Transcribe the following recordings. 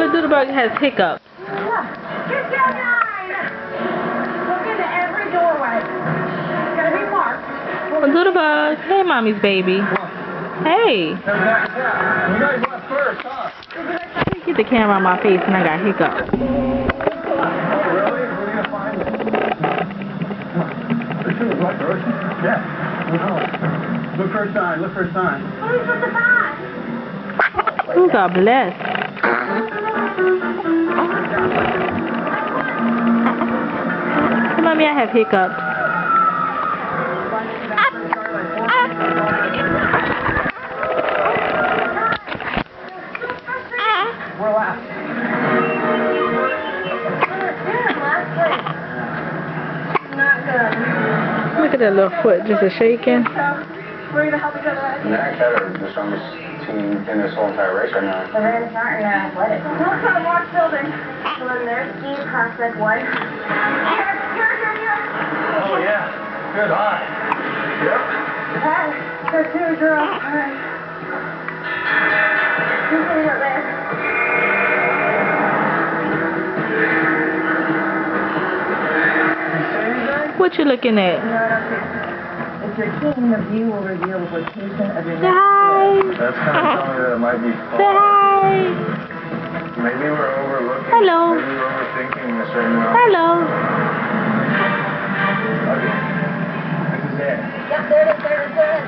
Little Doodlebug has hiccups. Look into every doorway. It's gonna be marked. Doodlebug, hey, mommy's baby. Hey. You guys left first, huh? Get the camera on my face and I got hiccups. Really? Where are you gonna find them? The two is right first? Yeah. Look for a sign, look for a sign. What are we supposed to find? Ooh, God bless. Mommy, I have hiccups. Relax. Not good. Look at that little foot just a shaking. So, we're gonna help each other out. Max had the strongest team in this whole entire race right now. The Rams aren't athletic. Look at the Mark building. So then there's Steve Prospect 1. Here. Oh, yeah. Good eye. Yep. Hey, there's two girls. All right. Who's sitting up there? What you looking at? No, I don't see it. If you're keen, the view will reveal the location of your Say hi. That's kind of telling me that it might be Say hi. Maybe we're overlooking. Hello. Maybe we're overthinking a certain Hello. Okay. This is it. Yep, there it is.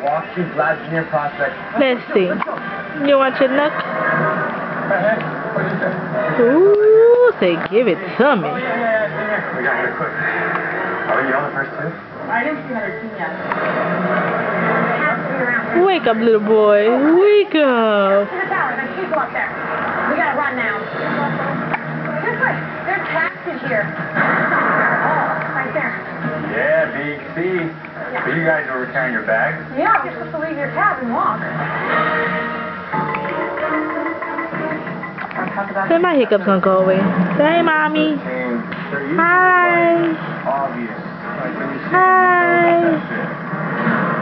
Walk to Vladimir Prospect. Let's see. You want your nook? Hey, what did you say? Ooh, say give it to me. We got here quick. Are you on the first two? I didn't see another team yet. Wake up, little boy. Wake up. To the tower, there's people up there. We gotta run now. This way. There's taxis here. Oh, right there. Yeah, Big C. Yeah. So you guys were carrying your bags? Yeah, you're supposed to leave your cab and walk. Say my hiccups gonna go away. Say hey, mommy. They're usually Hi. obvious. Like when you see Hi. them, that's it.